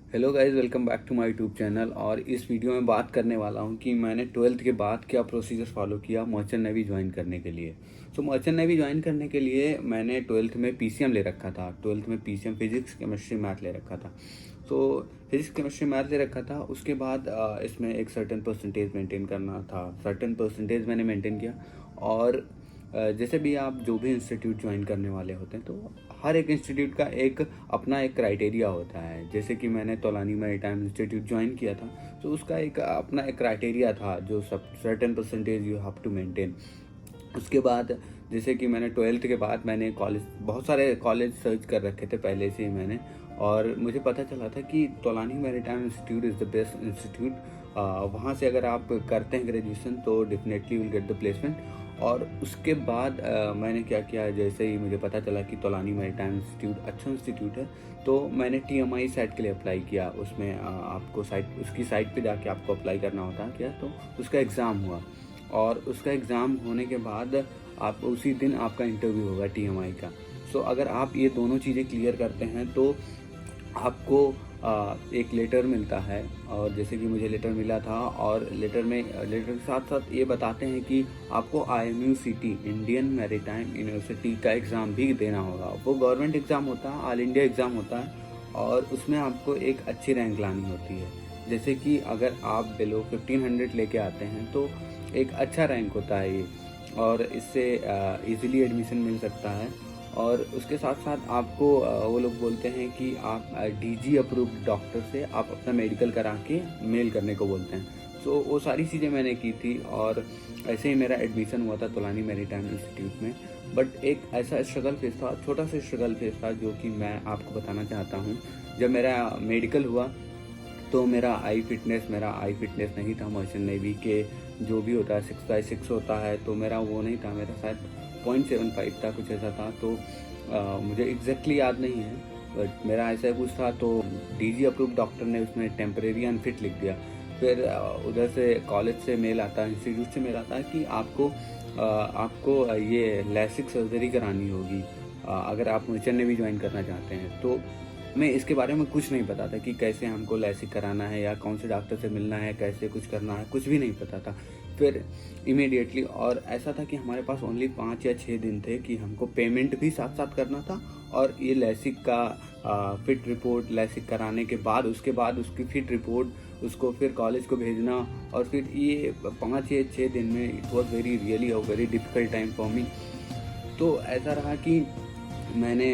Hello guys, welcome back to my YouTube channel. और इस video में बात करने वाला हूं कि मैंने 12th के बाद क्या प्रोसीजर फॉलो किया मर्चेंट नेवी ज्वाइन करने के लिए। मर्चेंट नेवी ज्वाइन करने के लिए मैंने 12th में पीसीएम ले रखा था। 12th में पीसीएम फिजिक्स केमिस्ट्री मैथ ले रखा था। फिजिक्स केमिस्ट्री मैथ ले रखा था। उसके बाद इसमें एक सर्टेन परसेंटेज मेंटेन करना था। सर्टेन परसेंटेज मैंने मेंटेन किया। और जैसे भी आप जो भी इंस्टीट्यूट ज्वाइन करने वाले होते हैं तो हर एक इंस्टीट्यूट का एक अपना एक क्राइटेरिया होता है। जैसे कि मैंने तौलानी मैरीटाइम इंस्टीट्यूट ज्वाइन किया था, तो उसका एक अपना एक क्राइटेरिया था जो सब certain percentage you have to maintain. उसके बाद जैसे कि मैंने 12th के बाद मैंने कॉलेज, बहुत सारे कॉलेज सर्च कर रखे थे पहले से ही मैंने, और मुझे पता चला था कि Tolani maritime institute is the best institute. वहाँ से अगर आप करते हैं ग्रेजुएशन तो definitely will get the placement. और उसके बाद मैंने क्या किया, जैसे ही मुझे पता चला कि तौलानी मैरीटाइम इंस्टीट्यूट अच्छा इंस्टीट्यूट है, तो मैंने टीएमआई सेट के लिए अप्लाई किया। उसमें आपको उसकी साइट पे जाके आपको अप्लाई करना होता है क्या, तो उसका एग्ज़ाम हुआ। और उसका एग्ज़ाम होने के बाद आप उसी दिन आपका इंटरव्यू होगा टीएमआई का। अगर आप ये दोनों चीज़ें क्लियर करते हैं तो आपको एक लेटर मिलता है। और जैसे कि मुझे लेटर मिला था, और लेटर के साथ साथ ये बताते हैं कि आपको IMUCT इंडियन मैरीटाइम यूनिवर्सिटी का एग्ज़ाम भी देना होगा। वो गवर्नमेंट एग्ज़ाम होता है, ऑल इंडिया एग्ज़ाम होता है, और उसमें आपको एक अच्छी रैंक लानी होती है। जैसे कि अगर आप बिलो 1500 लेके आते हैं तो एक अच्छा रैंक होता है ये, और इससे इजीली एडमिशन मिल सकता है। और उसके साथ साथ आपको वो लोग बोलते हैं कि आप DG अप्रूव्ड डॉक्टर से आप अपना मेडिकल करा के मेल करने को बोलते हैं। वो सारी चीज़ें मैंने की थी, और ऐसे ही मेरा एडमिशन हुआ था तौलानी मैरीटाइम इंस्टीट्यूट में। बट एक ऐसा स्ट्रगल फेस था, छोटा सा स्ट्रगल फेस था, जो कि मैं आपको बताना चाहता हूँ। जब मेरा मेडिकल हुआ तो मेरा आई फिटनेस नहीं था मर्चेंट नेवी के। जो भी होता है 6x6 होता है, तो मेरा वो नहीं था। मेरा शायद 0.75 था, कुछ ऐसा था। मुझे एग्जैक्टली याद नहीं है, बट मेरा ऐसा कुछ था। तो DG अप्रूव डॉक्टर ने उसमें टेम्परेरी अनफिट लिख दिया। फिर उधर से कॉलेज से मेल आता है, इंस्टीट्यूट से मेल आता है कि आपको ये लैसिक सर्जरी करानी होगी अगर आप मर्चेंट नेवी ज्वाइन करना चाहते हैं। तो हमें इसके बारे में कुछ नहीं पता था कि कैसे हमको लैसिक कराना है या कौन से डॉक्टर से मिलना है, कैसे कुछ करना है, कुछ भी नहीं पता था। फिर इमीडिएटली, और ऐसा था कि हमारे पास ओनली 5 या 6 दिन थे कि हमको पेमेंट भी साथ साथ करना था, और ये लैसिक का फिट रिपोर्ट लैसिक कराने के बाद, उसके बाद उसकी फिट रिपोर्ट उसको फिर कॉलेज को भेजना। और फिर ये 5 या 6 दिन में it was really a very difficult time for me. तो ऐसा रहा कि मैंने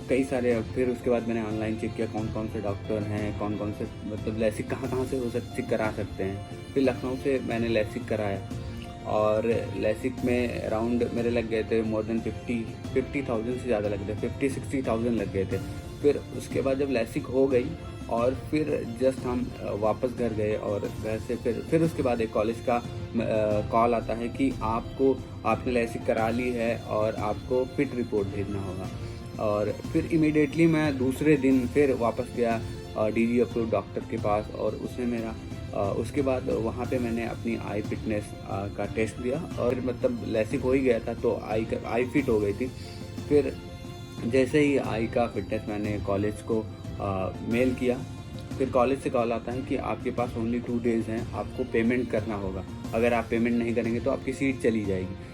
कई सारे, फिर उसके बाद मैंने ऑनलाइन चेक किया कौन कौन से डॉक्टर हैं, कौन कौन से मतलब लैसिक कहाँ से करा सकते हैं। फिर लखनऊ से मैंने लैसिक कराया, और लैसिक में अराउंड मेरे लग गए थे मोर देन 50,000 से ज़्यादा लग गए थे, 50-60,000 लग गए थे। फिर उसके बाद जब लैसिक हो गई, और फिर जस्ट हम वापस घर गए, और घर से फिर उसके बाद एक कॉलेज का कॉल आता है कि आपने लैसिक करा ली है और आपको फिट रिपोर्ट भेजना होगा। और फिर इमीडिएटली मैं दूसरे दिन फिर वापस गया DG अप्रूव डॉक्टर के पास, और उसने मेरा उसके बाद वहाँ पे मैंने अपनी आई फिटनेस का टेस्ट दिया, और मतलब लैसिक हो ही गया था तो आई फिट हो गई थी। फिर जैसे ही आई का फिटनेस मैंने कॉलेज को मेल किया, फिर कॉलेज से कॉल आता है कि आपके पास ओनली 2 डेज़ हैं, आपको पेमेंट करना होगा। अगर आप पेमेंट नहीं करेंगे तो आपकी सीट चली जाएगी।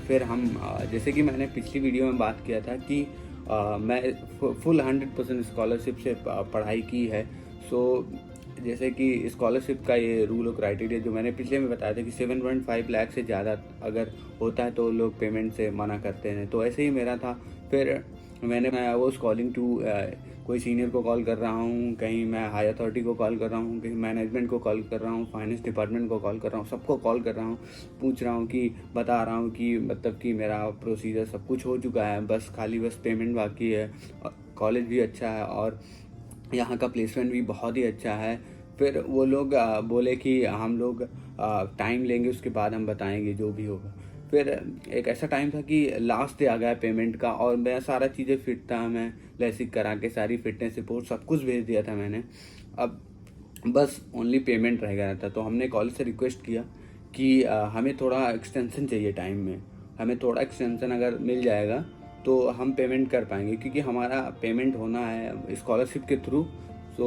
फिर हम जैसे कि मैंने पिछली वीडियो में बात किया था कि मैं फुल 100% स्कॉलरशिप से पढ़ाई की है। जैसे कि स्कॉलरशिप का ये रूल और क्राइटेरिया जो मैंने पिछले में बताया था कि 7.5 लाख से ज़्यादा अगर होता है तो लोग पेमेंट से मना करते हैं, तो ऐसे ही मेरा था। फिर मैं वो कॉलिंग टू कोई सीनियर को कॉल कर रहा हूँ, कहीं मैं हाई अथॉरिटी को कॉल कर रहा हूँ, कहीं मैनेजमेंट को कॉल कर रहा हूँ, फाइनेंस डिपार्टमेंट को कॉल कर रहा हूँ, सबको कॉल कर रहा हूँ, पूछ रहा हूँ कि बता रहा हूँ कि मतलब कि मेरा प्रोसीजर सब कुछ हो चुका है, बस पेमेंट बाकी है। कॉलेज भी अच्छा है, और यहाँ का प्लेसमेंट भी बहुत ही अच्छा है। फिर वो लोग बोले कि हम लोग टाइम लेंगे, उसके बाद हम बताएंगे जो भी होगा। फिर एक ऐसा टाइम था कि लास्ट डे आ गया पेमेंट का, और मैं सारा चीज़ें फिट था, मैं लैसिक करा के सारी फिटनेस रिपोर्ट सब कुछ भेज दिया था मैंने। अब बस ओनली पेमेंट रह गया था। तो हमने कॉलेज से रिक्वेस्ट किया कि हमें थोड़ा एक्सटेंशन चाहिए टाइम में, हमें थोड़ा एक्सटेंशन अगर मिल जाएगा तो हम पेमेंट कर पाएंगे, क्योंकि हमारा पेमेंट होना है स्कॉलरशिप के थ्रू। तो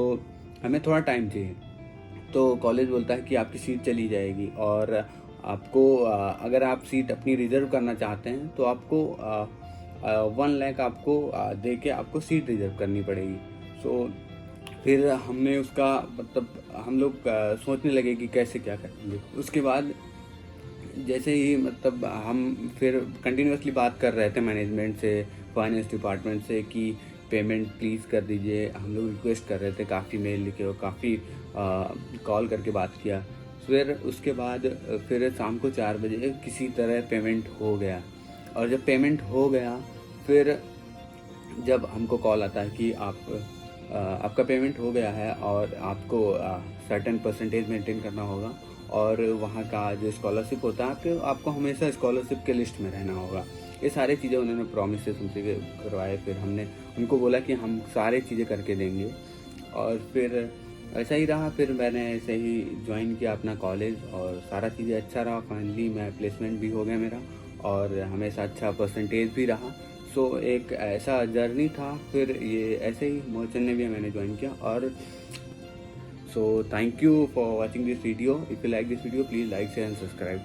हमें थोड़ा टाइम चाहिए। तो कॉलेज बोलता है कि आपकी सीट चली जाएगी और आपको अगर आप सीट अपनी रिज़र्व करना चाहते हैं तो आपको 1 लाख आपको दे के आपको सीट रिज़र्व करनी पड़ेगी। सो फिर हमने उसका मतलब हम लोग सोचने लगे कि कैसे क्या करेंगे। उसके बाद जैसे ही मतलब हम फिर कंटिन्यूअसली बात कर रहे थे मैनेजमेंट से, फाइनेंस डिपार्टमेंट से कि पेमेंट प्लीज़ कर दीजिए। हम लोग रिक्वेस्ट कर रहे थे, काफ़ी मेल लिखे और काफ़ी कॉल करके बात किया। फिर उसके बाद फिर शाम को 4 बजे किसी तरह पेमेंट हो गया। और जब पेमेंट हो गया फिर जब हमको कॉल आता है कि आपका पेमेंट हो गया है और आपको सर्टेन परसेंटेज मेंटेन करना होगा और वहाँ का जो स्कॉलरशिप होता है आपको हमेशा स्कॉलरशिप के लिस्ट में रहना होगा। ये सारी चीज़ें उन्होंने प्रॉमिसेस उनसे करवाए। फिर हमने उनको बोला कि हम सारी चीज़ें करके देंगे और फिर ऐसा ही रहा। फिर मैंने ऐसे ही ज्वाइन किया अपना कॉलेज और सारा चीज़ें अच्छा रहा। फाइनली मैं प्लेसमेंट भी हो गया मेरा और हमेशा अच्छा परसेंटेज भी रहा। सो एक ऐसा जर्नी था। फिर ये ऐसे ही मर्चेंट नेवी मैंने ज्वाइन किया। और so thank you for watching this video. If you like this video please like share and subscribe.